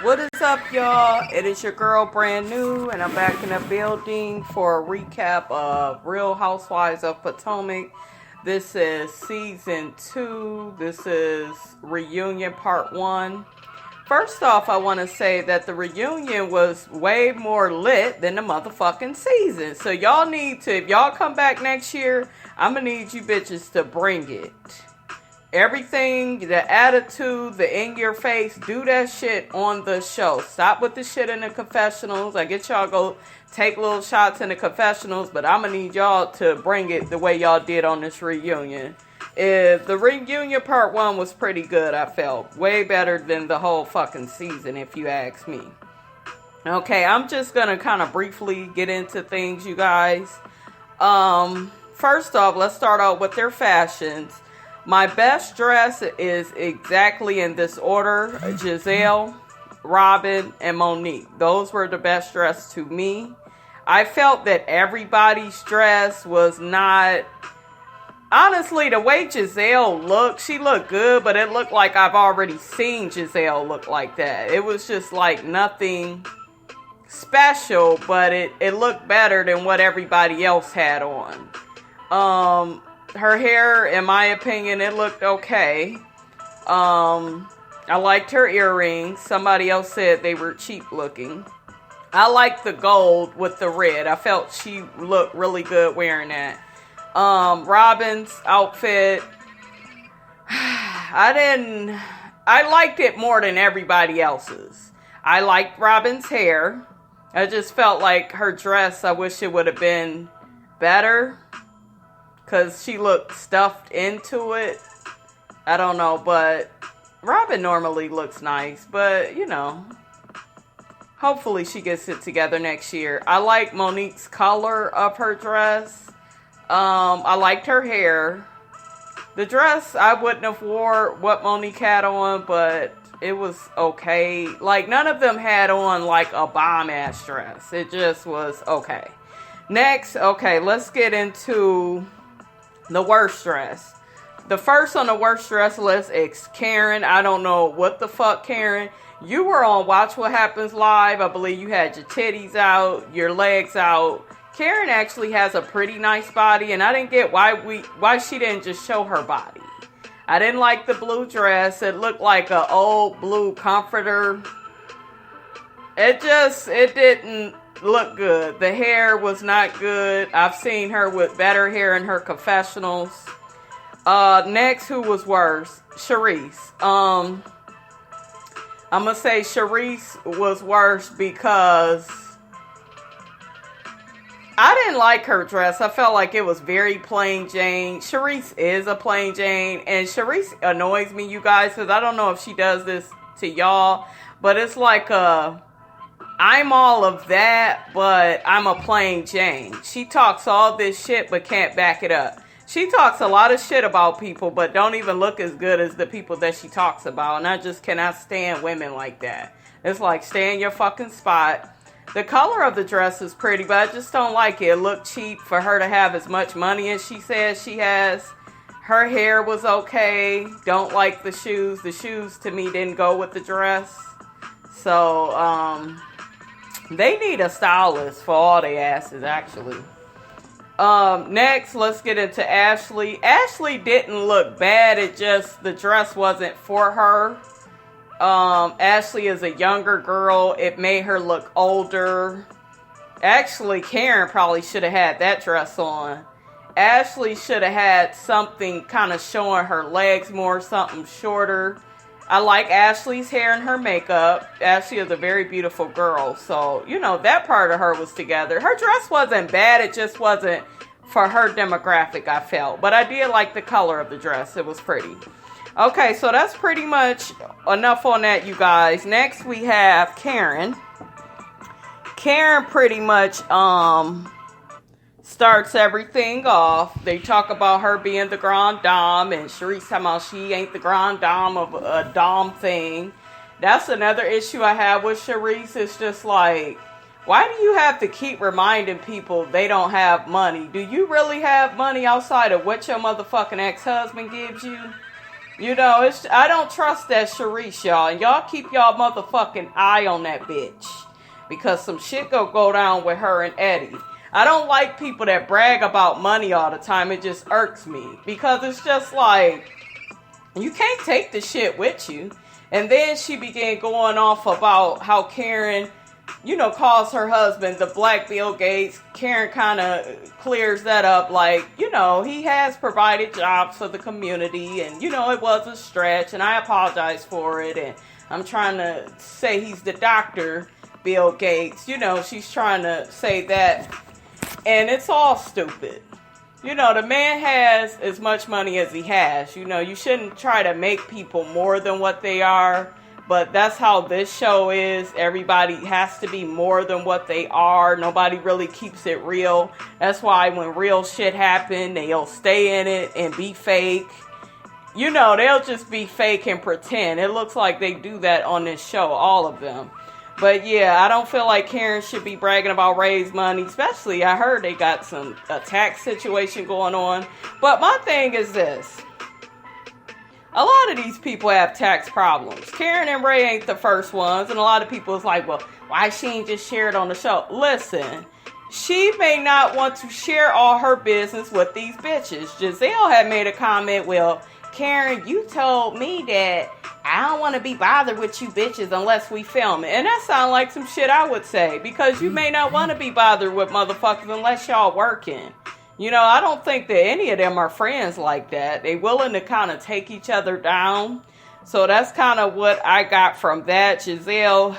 What is up, y'all? It is your girl, Brand New, and I'm back in the building for a recap of Real Housewives of Potomac. This is season 2. This is reunion part 1. First off, I want to say that the reunion was way more lit than the motherfucking season. So y'all need to, if y'all come back next year, I'm going to need you bitches to bring it. Everything, the attitude, the in your face, do that shit on the show. Stop with the shit in the confessionals. I get y'all go take little shots in the confessionals, but I'm gonna need y'all to bring it the way y'all did on this reunion. The reunion part 1 was pretty good, I felt. Way better than the whole fucking season, if you ask me. Okay, I'm just gonna kind of briefly get into things, you guys. First off, let's start out with their fashions. My best dress is exactly in this order: Giselle, Robin, and Monique. Those were the best dress to me. I felt that everybody's dress was not... Honestly, the way Giselle looked, she looked good, but it looked like I've already seen Giselle look like that. It was just like nothing special, but it looked better than what everybody else had on. Her hair, in my opinion, it looked okay. I liked her earrings. Somebody else said they were cheap looking. I liked the gold with the red. I felt she looked really good wearing that. Robin's outfit, I liked it more than everybody else's. I liked Robin's hair. I just felt like her dress, I wish it would have been better, because she looked stuffed into it. I don't know, but Robin normally looks nice. But, you know, hopefully she gets it together next year. I like Monique's color of her dress. I liked her hair. The dress, I wouldn't have wore what Monique had on, but it was okay. Like, none of them had on, like, a bomb-ass dress. It just was okay. Next, okay, let's get into... the worst dress. The first on the worst dress list is Karen. I don't know what the fuck, Karen. You were on Watch What Happens Live. I believe you had your titties out, your legs out. Karen actually has a pretty nice body, and I didn't get why she didn't just show her body. I didn't like the blue dress. It looked like an old blue comforter. It didn't look good. The hair was not good. I've seen her with better hair in her confessionals. Next, who was worse? Charisse. I'm gonna say Charisse was worse because I didn't like her dress. I felt like it was very plain Jane. Charisse is a plain Jane, and Charisse annoys me, you guys, because I don't know if she does this to y'all, but it's like I'm all of that, but I'm a plain Jane. She talks all this shit, but can't back it up. She talks a lot of shit about people, but don't even look as good as the people that she talks about. And I just cannot stand women like that. It's like, stay in your fucking spot. The color of the dress is pretty, but I just don't like it. It looked cheap for her to have as much money as she says she has. Her hair was okay. Don't like the shoes. The shoes, to me, didn't go with the dress. So, they need a stylist for all their asses, actually. Next, let's get into Ashley. Ashley didn't look bad. It just, the dress wasn't for her. Ashley is a younger girl. It made her look older. Actually, Karen probably should have had that dress on. Ashley should have had something kind of showing her legs more, something shorter. I like Ashley's hair and her makeup. Ashley is a very beautiful girl. So, you know, that part of her was together. Her dress wasn't bad. It just wasn't for her demographic, I felt. But I did like the color of the dress. It was pretty. Okay, so that's pretty much enough on that, you guys. Next, we have Karen. Karen pretty much starts everything off. They talk about her being the grand dame, and Charisse talking about she ain't the grand dame of a dame thing. That's another issue I have with Charisse. It's just like, why do you have to keep reminding people they don't have money? Do you really have money outside of what your motherfucking ex-husband gives you? You know, I don't trust that Sharice, y'all. And y'all keep y'all motherfucking eye on that bitch. Because some shit go down with her and Eddie. I don't like people that brag about money all the time. It just irks me. Because it's just like, you can't take the shit with you. And then she began going off about how Karen, you know, calls her husband the Black Bill Gates. Karen kind of clears that up like, you know, he has provided jobs for the community and, you know, it was a stretch and I apologize for it and I'm trying to say he's the Dr. Bill Gates. You know, she's trying to say that and it's all stupid. You know, the man has as much money as he has. You know, you shouldn't try to make people more than what they are. But that's how this show is. Everybody has to be more than what they are. Nobody really keeps it real. That's why when real shit happen, they'll stay in it and be fake. You know, they'll just be fake and pretend. It looks like they do that on this show, all of them. But yeah, I don't feel like Karen should be bragging about Ray's money. Especially, I heard they got a tax situation going on. But my thing is this. A lot of these people have tax problems. Karen and Ray ain't the first ones. And a lot of people is like, well, why she ain't just share it on the show? Listen, she may not want to share all her business with these bitches. Giselle had made a comment, well, Karen, you told me that I don't want to be bothered with you bitches unless we film it. And that sounds like some shit I would say. Because you may not want to be bothered with motherfuckers unless y'all working. You know, I don't think that any of them are friends like that. They willing to kind of take each other down. So that's kind of what I got from that. Giselle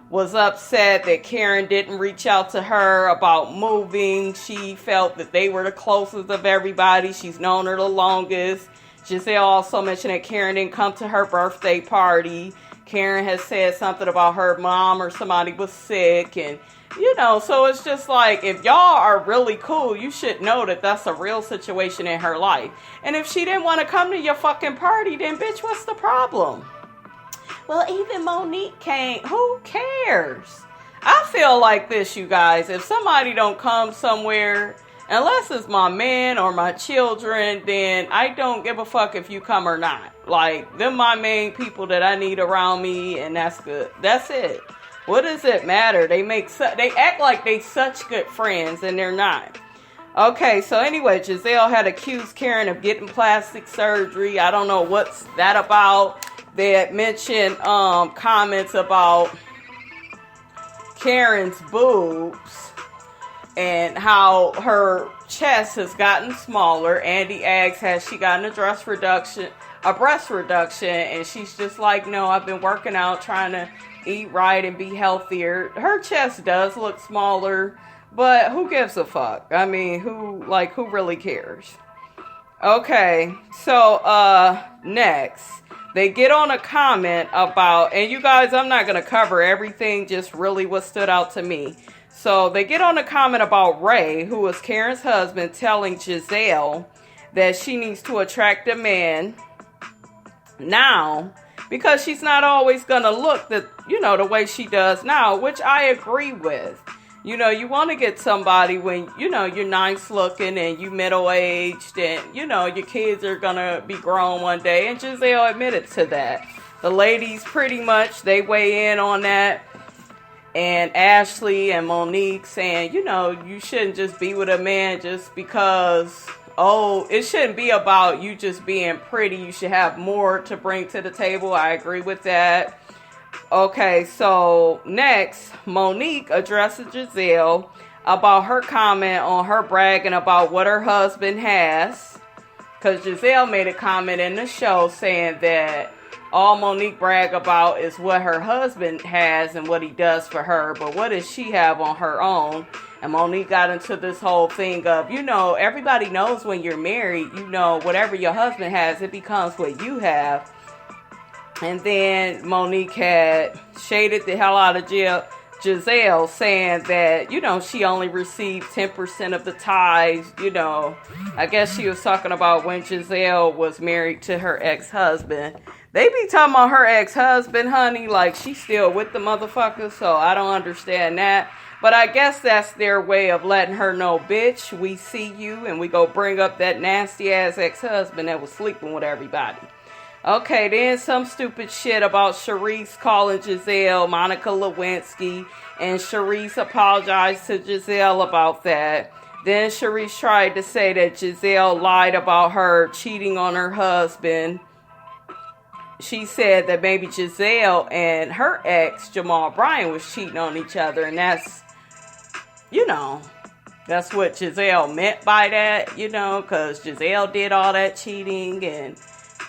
was upset that Karen didn't reach out to her about moving. She felt that they were the closest of everybody. She's known her the longest. Giselle also mentioned that Karen didn't come to her birthday party. Karen has said something about her mom or somebody was sick and you know, so it's just like, if y'all are really cool, you should know that that's a real situation in her life. And if she didn't want to come to your fucking party, then bitch, what's the problem? Well, even Monique came. Who cares? I feel like this, you guys. If somebody don't come somewhere, unless it's my man or my children, then I don't give a fuck if you come or not. Like, them my main people that I need around me, and that's good. That's it. What does it matter? They act like they such good friends, and they're not. Okay, so anyway, Giselle had accused Karen of getting plastic surgery. I don't know what's that about. They had mentioned comments about Karen's boobs and how her chest has gotten smaller. Andy asks, has she gotten a breast reduction? And she's just like, no, I've been working out, trying to eat right and be healthier. Her chest does look smaller, but who gives a fuck? I mean, who really cares? Okay, so next they get on a comment about, and you guys, I'm not gonna cover everything, just really what stood out to me. So they get on a comment about Ray, who was Karen's husband, telling Giselle that she needs to attract a man now, because she's not always gonna look the way she does now, which I agree with. You know, you want to get somebody when, you're nice looking and you middle aged and, your kids are gonna be grown one day. And Giselle admitted to that. The ladies pretty much, they weigh in on that. And Ashley and Monique saying, you shouldn't just be with a man just because, it shouldn't be about you just being pretty. You should have more to bring to the table. I agree with that. Okay, so next, Monique addresses Giselle about her comment on her bragging about what her husband has. Because Giselle made a comment in the show saying that all Monique brag about is what her husband has and what he does for her. But what does she have on her own? And Monique got into this whole thing of, everybody knows when you're married, whatever your husband has, it becomes what you have. And then Monique had shaded the hell out of Giselle, saying that, she only received 10% of the tithes. I guess she was talking about when Giselle was married to her ex-husband. They be talking about her ex-husband, honey, like she's still with the motherfucker, so I don't understand that. But I guess that's their way of letting her know, bitch, we see you, and we go bring up that nasty-ass ex-husband that was sleeping with everybody. Okay, then some stupid shit about Sharice calling Giselle Monica Lewinsky, and Sharice apologized to Giselle about that. Then Sharice tried to say that Giselle lied about her cheating on her husband. She said that maybe Giselle and her ex, Jamal Bryant, was cheating on each other, and that's, that's what Giselle meant by that, because Giselle did all that cheating, and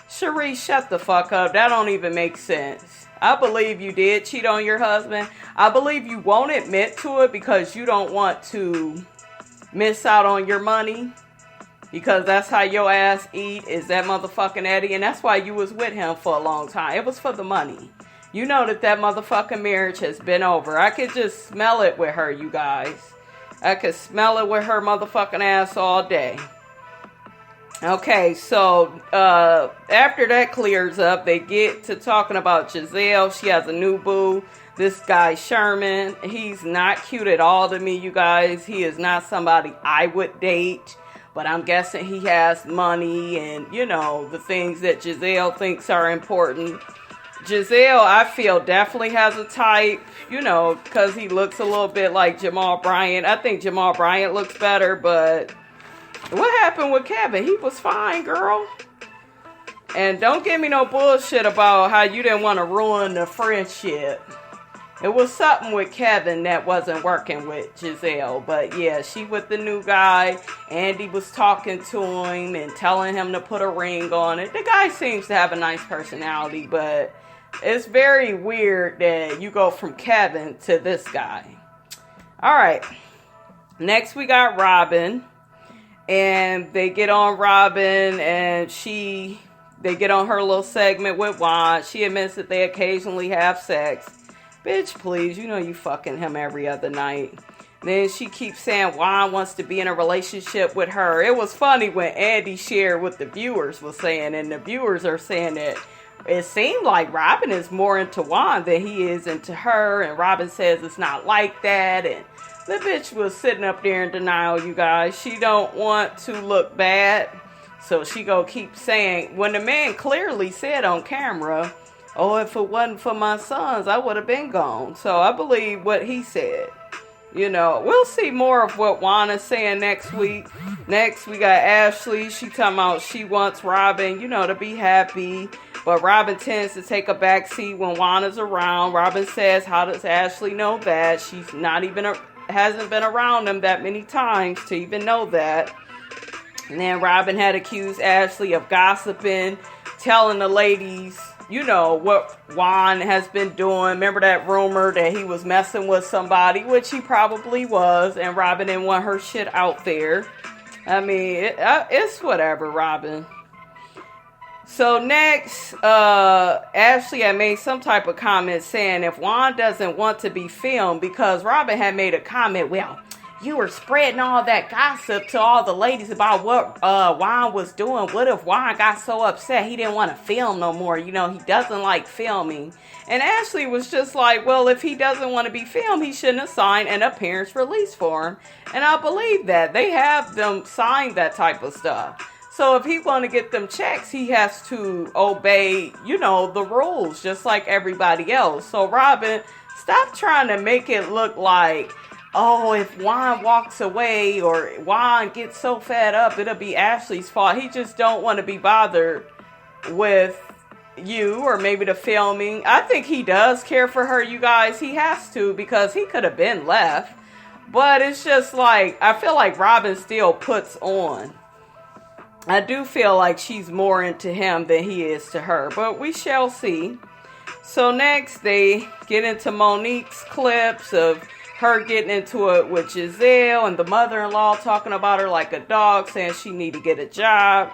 Sharice, shut the fuck up. That don't even make sense. I believe you did cheat on your husband. I believe you won't admit to it because you don't want to miss out on your money. Because that's how your ass eat, is that motherfucking Eddie. And that's why you was with him for a long time. It was for the money. You know that motherfucking marriage has been over. I could just smell it with her, you guys. I could smell it with her motherfucking ass all day. Okay, so after that clears up, they get to talking about Giselle. She has a new boo. This guy, Sherman, he's not cute at all to me, you guys. He is not somebody I would date. But I'm guessing he has money and, the things that Giselle thinks are important. Giselle, I feel, definitely has a type, because he looks a little bit like Jamal Bryant. I think Jamal Bryant looks better, but what happened with Kevin? He was fine, girl. And don't give me no bullshit about how you didn't want to ruin the friendship. It was something with Kevin that wasn't working with Giselle. But yeah, she with the new guy. Andy was talking to him and telling him to put a ring on it. The guy seems to have a nice personality, but it's very weird that you go from Kevin to this guy. Alright. Next we got Robin. And they get on Robin, and they get on her little segment with Juan. She admits that they occasionally have sex. Bitch, please, you fucking him every other night. Then she keeps saying Juan wants to be in a relationship with her. It was funny when Andy shared what the viewers were saying, and the viewers are saying that it seemed like Robin is more into Juan than he is into her, and Robin says it's not like that, and the bitch was sitting up there in denial, you guys. She don't want to look bad. So she go keep saying, when the man clearly said on camera, oh, if it wasn't for my sons, I would have been gone. So I believe what he said. We'll see more of what Juana's saying next week. Next, we got Ashley. She talking about she wants Robin, to be happy. But Robin tends to take a backseat when Juana's around. Robin says, how does Ashley know that? She's not even hasn't been around him that many times to even know that. And then Robin had accused Ashley of gossiping, telling the ladies, what Juan has been doing. Remember that rumor that he was messing with somebody, which he probably was, and Robin didn't want her shit out there. I mean, it's whatever, Robin. So next, Ashley had made some type of comment saying if Juan doesn't want to be filmed, because Robin had made a comment, well, you were spreading all that gossip to all the ladies about what Juan was doing. What if Juan got so upset he didn't want to film no more? He doesn't like filming. And Ashley was just like, well, if he doesn't want to be filmed, he shouldn't have signed an appearance release for him. And I believe that. They have them sign that type of stuff. So if he want to get them checks, he has to obey, the rules, just like everybody else. So Robin, stop trying to make it look like, oh, if Juan walks away or Juan gets so fed up, it'll be Ashley's fault. He just don't want to be bothered with you or maybe the filming. I think he does care for her, you guys. He has to, because he could have been left. But it's just like, I feel like Robin still puts on. I do feel like she's more into him than he is to her, but we shall see. So next, they get into Monique's clips of her getting into it with Giselle and the mother-in-law talking about her like a dog, saying she need to get a job.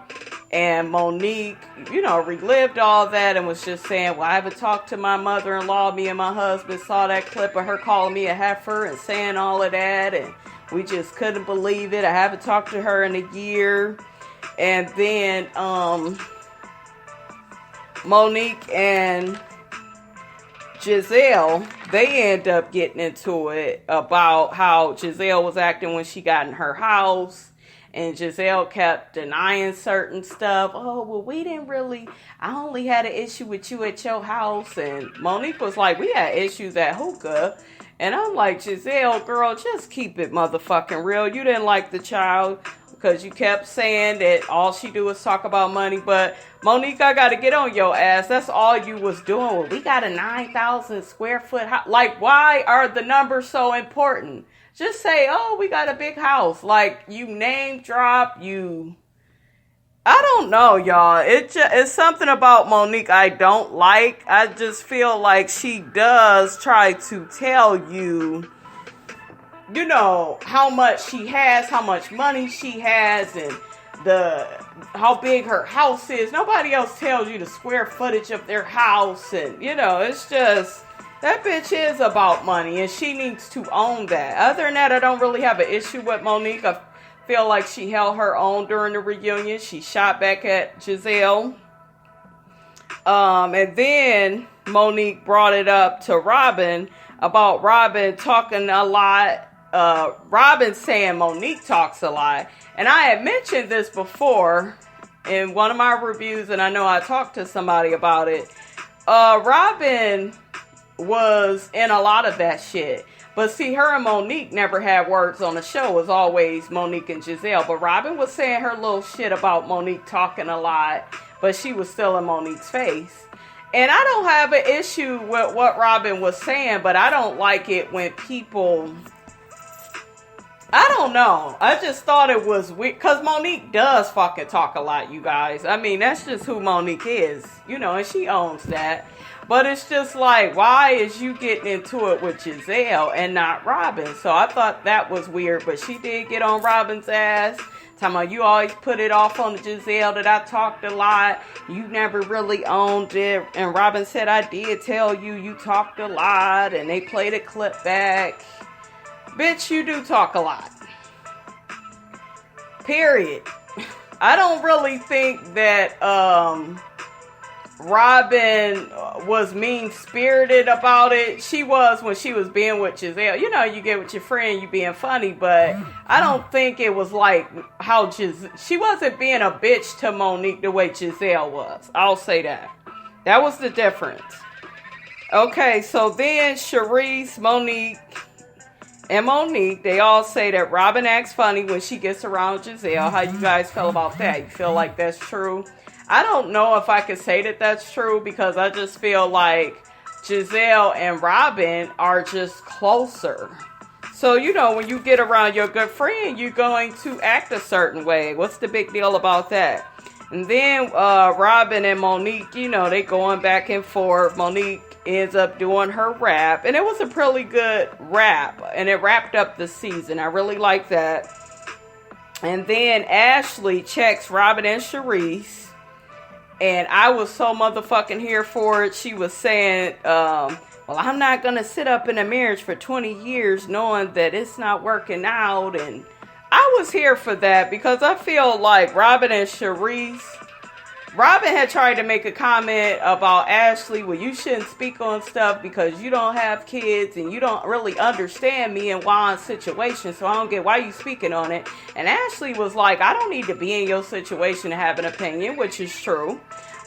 And Monique, relived all that and was just saying, well, I haven't talked to my mother-in-law. Me and my husband saw that clip of her calling me a heifer and saying all of that, and we just couldn't believe it. I haven't talked to her in a year. And then Monique and Giselle, they end up getting into it about how Giselle was acting when she got in her house. And Giselle kept denying certain stuff. Oh, well, I only had an issue with you at your house. And Monique was like, we had issues at hookah. And I'm like, Giselle, girl, just keep it motherfucking real. You didn't like the child because you kept saying that all she do is talk about money. But Monique, I got to get on your ass. That's all you was doing. Well, we got a 9,000 square foot house. Like, why are the numbers so important? Just say, oh, we got a big house. Like, you name drop, I don't know, y'all. It's something about Monique I don't like. I just feel like she does try to tell you, how much she has, how much money she has, and how big her house is. Nobody else tells you the square footage of their house, and it's just that bitch is about money, and she needs to own that. Other than that, I don't really have an issue with Monique. I feel like she held her own during the reunion. She shot back at Giselle. And then Monique brought it up to Robin about Robin talking a lot. Robin saying Monique talks a lot. And I had mentioned this before in one of my reviews, and I know I talked to somebody about it. Robin was in a lot of that shit. But see, her and Monique never had words on the show. It was always Monique and Giselle. But Robin was saying her little shit about Monique talking a lot, but she was still in Monique's face. And I don't have an issue with what Robin was saying, but I don't like it when people... I don't know. I just thought it was weird. Because Monique does fucking talk a lot, you guys. I mean, that's just who Monique is. And she owns that. But it's just like, why is you getting into it with Giselle and not Robin? So I thought that was weird. But she did get on Robin's ass. Talking about, you always put it off on Giselle that I talked a lot. You never really owned it. And Robin said, I did tell you talked a lot. And they played a clip back. Bitch, you do talk a lot. Period. I don't really think that Robin was mean-spirited about it. She was when she was being with Giselle. You get with your friend, you being funny, but I don't think it was like how she wasn't being a bitch to Monique the way Giselle was. I'll say that. That was the difference. Okay, so then Charisse, Monique, they all say that Robin acts funny when she gets around Giselle. How you guys feel about that? You feel like that's true? I don't know if I could say that that's true because I just feel like Giselle and Robin are just closer. So, when you get around your good friend, you're going to act a certain way. What's the big deal about that? And then Robin and Monique, they going back and forth. Monique ends up doing her rap. And it was a pretty good rap. And it wrapped up the season. I really like that. And then Ashley checks Robin and Charisse. And I was so motherfucking here for it. She was saying, well, I'm not going to sit up in a marriage for 20 years knowing that it's not working out. And I was here for that because I feel like Robin and Charisse, Robin had tried to make a comment about Ashley. Well, you shouldn't speak on stuff because you don't have kids and you don't really understand me and Juan's situation. So I don't get why you speaking on it. And Ashley was like, I don't need to be in your situation to have an opinion, which is true.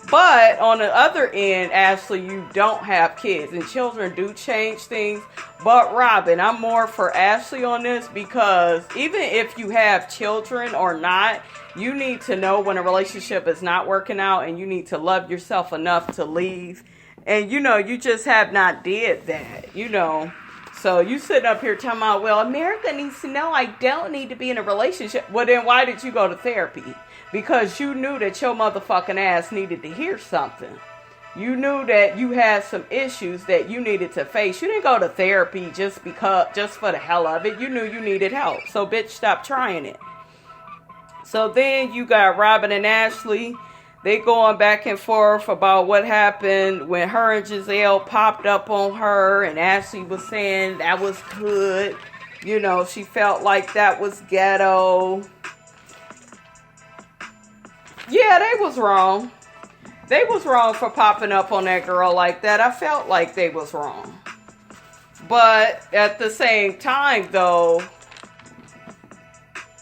But on the other end, Ashley, you don't have kids and children do change things. But Robin, I'm more for Ashley on this because even if you have children or not, you need to know when a relationship is not working out and you need to love yourself enough to leave. And, you just have not did that, So you sitting up here talking about, well, America needs to know I don't need to be in a relationship. Well, then why did you go to therapy? Because you knew that your motherfucking ass needed to hear something. You knew that you had some issues that you needed to face. You didn't go to therapy just for the hell of it. You knew you needed help. So, bitch, stop trying it. So then you got Robin and Ashley. They going back and forth about what happened when her and Giselle popped up on her. And Ashley was saying that was good. She felt like that was ghetto. Yeah, they was wrong. They was wrong for popping up on that girl like that. I felt like they was wrong. But at the same time, though,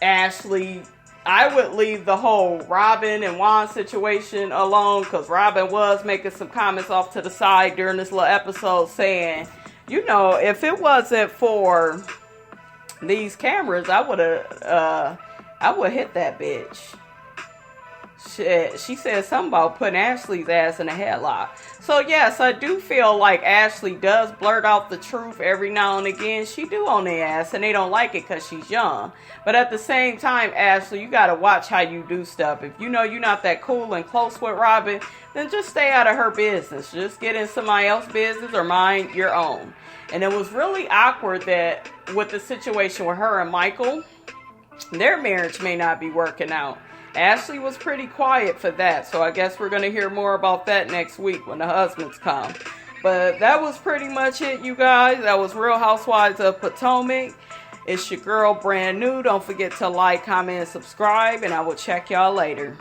Ashley, I would leave the whole Robin and Juan situation alone, because Robin was making some comments off to the side during this little episode saying, you know, if it wasn't for these cameras, I would hit that bitch. Shit, she said something about putting Ashley's ass in a headlock. So yes, I do feel like Ashley does blurt out the truth every now and again. She do on their ass, and they don't like it because she's young. But at the same time, Ashley, you gotta watch how you do stuff. If you know you're not that cool and close with Robin, then just stay out of her business. Just get in somebody else's business or mind your own. And it was really awkward that with the situation with her and Michael, their marriage may not be working out. Ashley was pretty quiet for that, so I guess we're going to hear more about that next week when the husbands come. But that was pretty much it, you guys. That was Real Housewives of Potomac. It's your girl, Brand New. Don't forget to like, comment, and subscribe, and I will check y'all later.